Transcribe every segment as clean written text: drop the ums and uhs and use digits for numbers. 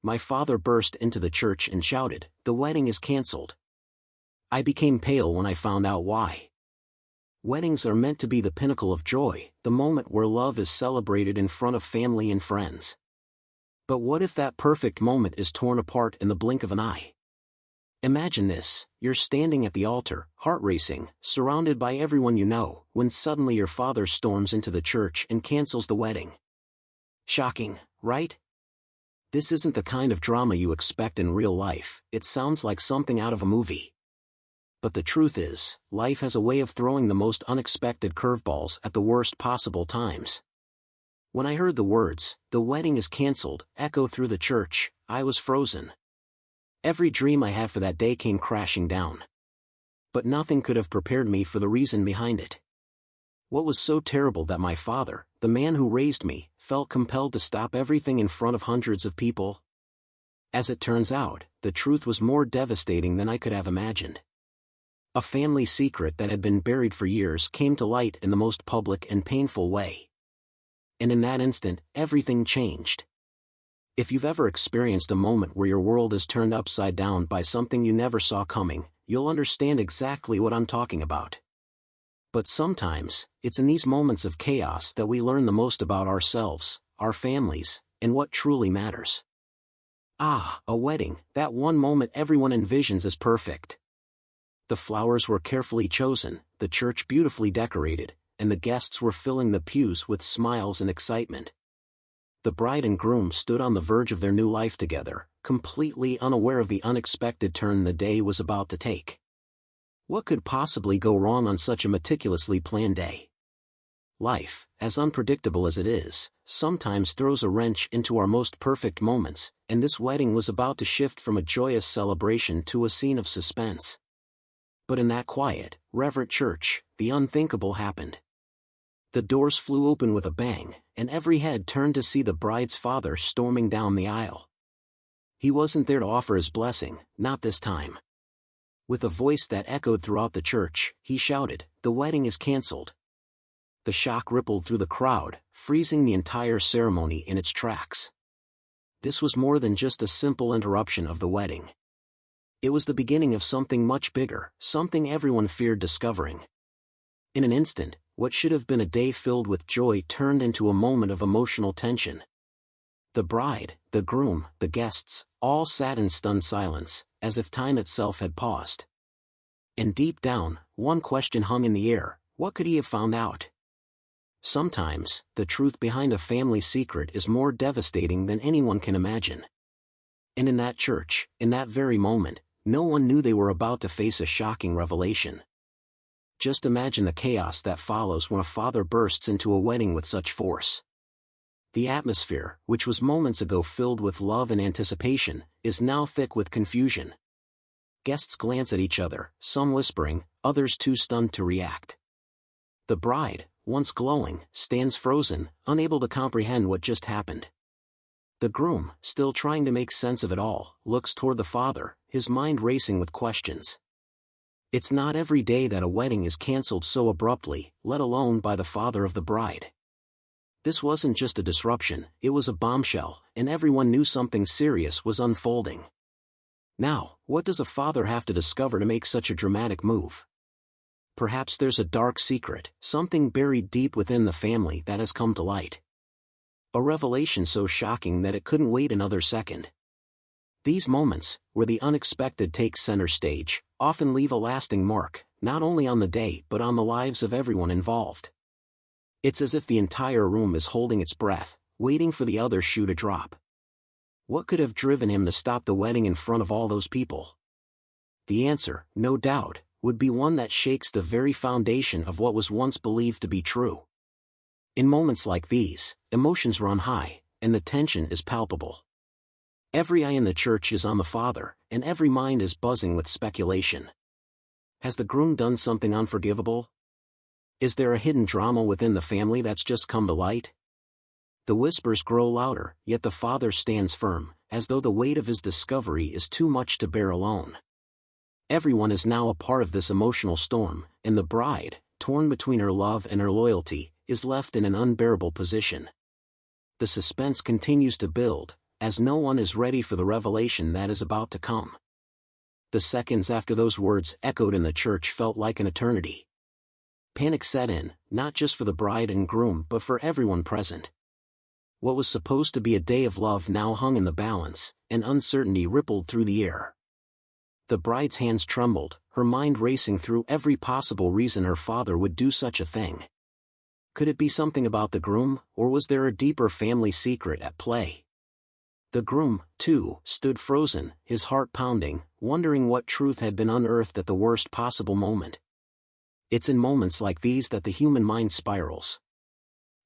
my father burst into the church and shouted, "The wedding is cancelled." I became pale when I found out why. Weddings are meant to be the pinnacle of joy, the moment where love is celebrated in front of family and friends. But what if that perfect moment is torn apart in the blink of an eye? Imagine this: you're standing at the altar, heart racing, surrounded by everyone you know, when suddenly your father storms into the church and cancels the wedding. Shocking, right? This isn't the kind of drama you expect in real life. It sounds like something out of a movie. But the truth is, life has a way of throwing the most unexpected curveballs at the worst possible times. When I heard the words, "The wedding is cancelled," echo through the church, I was frozen. Every dream I had for that day came crashing down. But nothing could have prepared me for the reason behind it. What was so terrible that my father, the man who raised me, felt compelled to stop everything in front of hundreds of people? As it turns out, the truth was more devastating than I could have imagined. A family secret that had been buried for years came to light in the most public and painful way. And in that instant, everything changed. If you've ever experienced a moment where your world is turned upside down by something you never saw coming, you'll understand exactly what I'm talking about. But sometimes, it's in these moments of chaos that we learn the most about ourselves, our families, and what truly matters. Ah, a wedding, that one moment everyone envisions as perfect. The flowers were carefully chosen, the church beautifully decorated, and the guests were filling the pews with smiles and excitement. The bride and groom stood on the verge of their new life together, completely unaware of the unexpected turn the day was about to take. What could possibly go wrong on such a meticulously planned day? Life, as unpredictable as it is, sometimes throws a wrench into our most perfect moments, and this wedding was about to shift from a joyous celebration to a scene of suspense. But in that quiet, reverent church, the unthinkable happened. The doors flew open with a bang, and every head turned to see the bride's father storming down the aisle. He wasn't there to offer his blessing, not this time. With a voice that echoed throughout the church, he shouted, "The wedding is cancelled." The shock rippled through the crowd, freezing the entire ceremony in its tracks. This was more than just a simple interruption of the wedding. It was the beginning of something much bigger, something everyone feared discovering. In an instant, what should have been a day filled with joy turned into a moment of emotional tension. The bride, the groom, the guests, all sat in stunned silence, as if time itself had paused. And deep down, one question hung in the air: what could he have found out? Sometimes, the truth behind a family secret is more devastating than anyone can imagine. And in that church, in that very moment, no one knew they were about to face a shocking revelation. Just imagine the chaos that follows when a father bursts into a wedding with such force. The atmosphere, which was moments ago filled with love and anticipation, is now thick with confusion. Guests glance at each other, some whispering, others too stunned to react. The bride, once glowing, stands frozen, unable to comprehend what just happened. The groom, still trying to make sense of it all, looks toward the father, his mind racing with questions. It's not every day that a wedding is cancelled so abruptly, let alone by the father of the bride. This wasn't just a disruption, it was a bombshell, and everyone knew something serious was unfolding. Now, what does a father have to discover to make such a dramatic move? Perhaps there's a dark secret, something buried deep within the family that has come to light. A revelation so shocking that it couldn't wait another second. These moments, where the unexpected takes center stage, often leave a lasting mark, not only on the day but on the lives of everyone involved. It's as if the entire room is holding its breath, waiting for the other shoe to drop. What could have driven him to stop the wedding in front of all those people? The answer, no doubt, would be one that shakes the very foundation of what was once believed to be true. In moments like these, emotions run high, and the tension is palpable. Every eye in the church is on the father, and every mind is buzzing with speculation. Has the groom done something unforgivable? Is there a hidden drama within the family that's just come to light? The whispers grow louder, yet the father stands firm, as though the weight of his discovery is too much to bear alone. Everyone is now a part of this emotional storm, and the bride, torn between her love and her loyalty, is left in an unbearable position. The suspense continues to build, as no one is ready for the revelation that is about to come. The seconds after those words echoed in the church felt like an eternity. Panic set in, not just for the bride and groom but for everyone present. What was supposed to be a day of love now hung in the balance, and uncertainty rippled through the air. The bride's hands trembled, her mind racing through every possible reason her father would do such a thing. Could it be something about the groom, or was there a deeper family secret at play? The groom, too, stood frozen, his heart pounding, wondering what truth had been unearthed at the worst possible moment. It's in moments like these that the human mind spirals.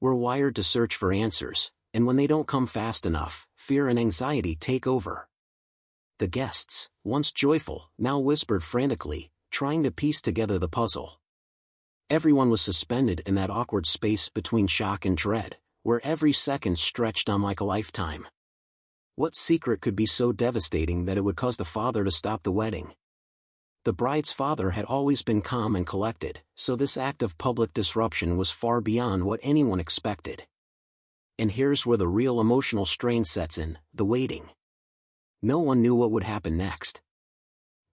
We're wired to search for answers, and when they don't come fast enough, fear and anxiety take over. The guests, once joyful, now whispered frantically, trying to piece together the puzzle. Everyone was suspended in that awkward space between shock and dread, where every second stretched on like a lifetime. What secret could be so devastating that it would cause the father to stop the wedding? The bride's father had always been calm and collected, so this act of public disruption was far beyond what anyone expected. And here's where the real emotional strain sets in, the waiting. No one knew what would happen next.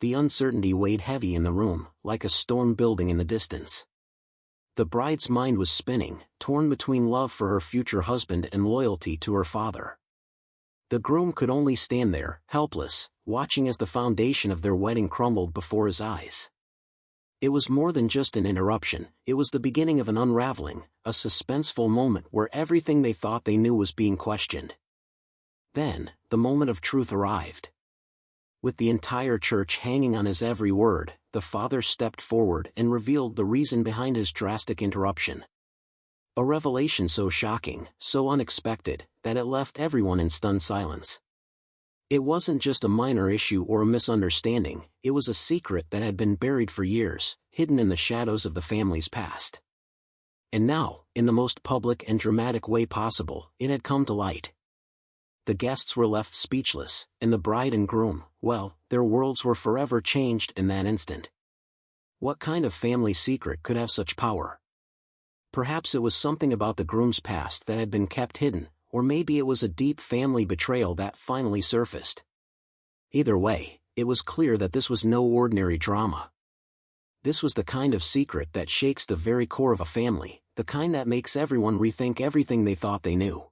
The uncertainty weighed heavy in the room, like a storm building in the distance. The bride's mind was spinning, torn between love for her future husband and loyalty to her father. The groom could only stand there, helpless, watching as the foundation of their wedding crumbled before his eyes. It was more than just an interruption, it was the beginning of an unraveling, a suspenseful moment where everything they thought they knew was being questioned. Then, the moment of truth arrived. With the entire church hanging on his every word, the father stepped forward and revealed the reason behind his drastic interruption. A revelation so shocking, so unexpected, that it left everyone in stunned silence. It wasn't just a minor issue or a misunderstanding, it was a secret that had been buried for years, hidden in the shadows of the family's past. And now, in the most public and dramatic way possible, it had come to light. The guests were left speechless, and the bride and groom, well, their worlds were forever changed in that instant. What kind of family secret could have such power? Perhaps it was something about the groom's past that had been kept hidden, or maybe it was a deep family betrayal that finally surfaced. Either way, it was clear that this was no ordinary drama. This was the kind of secret that shakes the very core of a family, the kind that makes everyone rethink everything they thought they knew.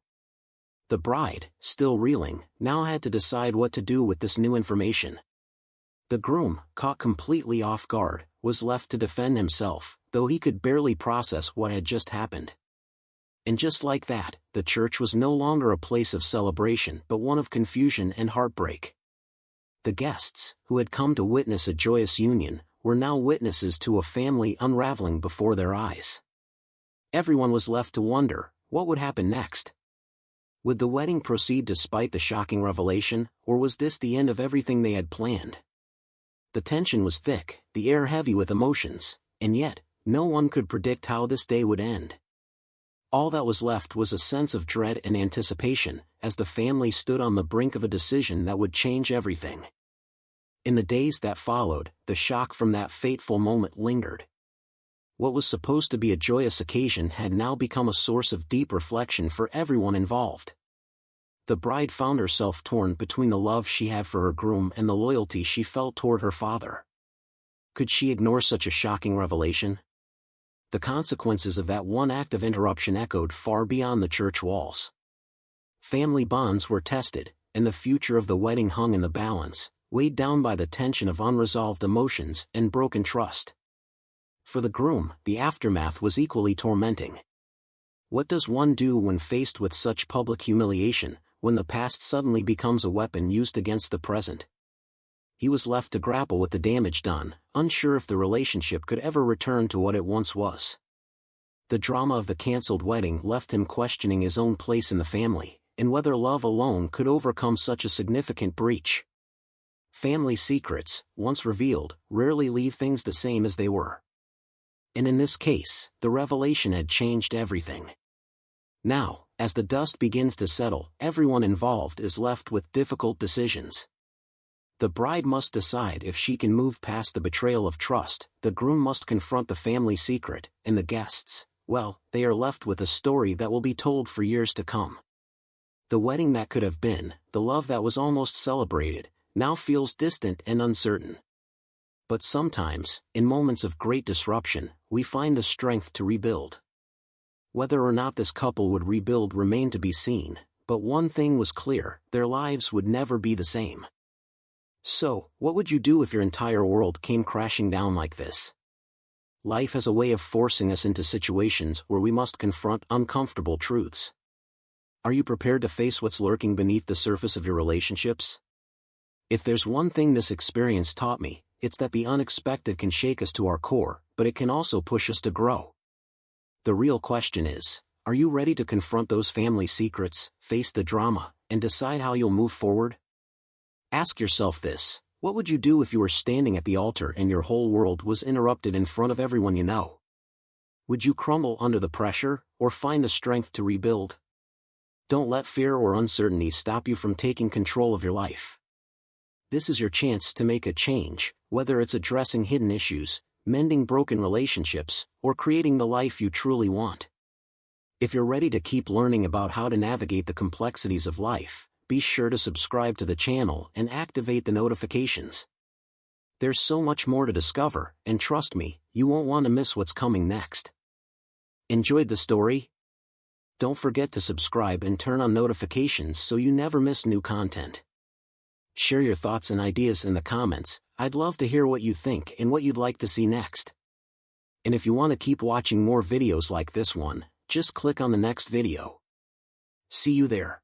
The bride, still reeling, now had to decide what to do with this new information. The groom, caught completely off guard, was left to defend himself, though he could barely process what had just happened. And just like that, the church was no longer a place of celebration but one of confusion and heartbreak. The guests, who had come to witness a joyous union, were now witnesses to a family unraveling before their eyes. Everyone was left to wonder, what would happen next? Would the wedding proceed despite the shocking revelation, or was this the end of everything they had planned? The tension was thick, the air heavy with emotions, and yet, no one could predict how this day would end. All that was left was a sense of dread and anticipation, as the family stood on the brink of a decision that would change everything. In the days that followed, the shock from that fateful moment lingered. What was supposed to be a joyous occasion had now become a source of deep reflection for everyone involved. The bride found herself torn between the love she had for her groom and the loyalty she felt toward her father. Could she ignore such a shocking revelation? The consequences of that one act of interruption echoed far beyond the church walls. Family bonds were tested, and the future of the wedding hung in the balance, weighed down by the tension of unresolved emotions and broken trust. For the groom, the aftermath was equally tormenting. What does one do when faced with such public humiliation, when the past suddenly becomes a weapon used against the present? He was left to grapple with the damage done, unsure if the relationship could ever return to what it once was. The drama of the cancelled wedding left him questioning his own place in the family, and whether love alone could overcome such a significant breach. Family secrets, once revealed, rarely leave things the same as they were. And in this case, the revelation had changed everything. Now, as the dust begins to settle, everyone involved is left with difficult decisions. The bride must decide if she can move past the betrayal of trust, the groom must confront the family secret, and the guests, well, they are left with a story that will be told for years to come. The wedding that could have been, the love that was almost celebrated, now feels distant and uncertain. But sometimes, in moments of great disruption, we find the strength to rebuild. Whether or not this couple would rebuild remained to be seen, but one thing was clear: their lives would never be the same. So, what would you do if your entire world came crashing down like this? Life has a way of forcing us into situations where we must confront uncomfortable truths. Are you prepared to face what's lurking beneath the surface of your relationships? If there's one thing this experience taught me, it's that the unexpected can shake us to our core, but it can also push us to grow. The real question is, are you ready to confront those family secrets, face the drama, and decide how you'll move forward? Ask yourself this: what would you do if you were standing at the altar and your whole world was interrupted in front of everyone you know? Would you crumble under the pressure, or find the strength to rebuild? Don't let fear or uncertainty stop you from taking control of your life. This is your chance to make a change, whether it's addressing hidden issues, mending broken relationships, or creating the life you truly want. If you're ready to keep learning about how to navigate the complexities of life, be sure to subscribe to the channel and activate the notifications. There's so much more to discover, and trust me, you won't want to miss what's coming next. Enjoyed the story? Don't forget to subscribe and turn on notifications so you never miss new content. Share your thoughts and ideas in the comments. I'd love to hear what you think and what you'd like to see next. And if you want to keep watching more videos like this one, just click on the next video. See you there.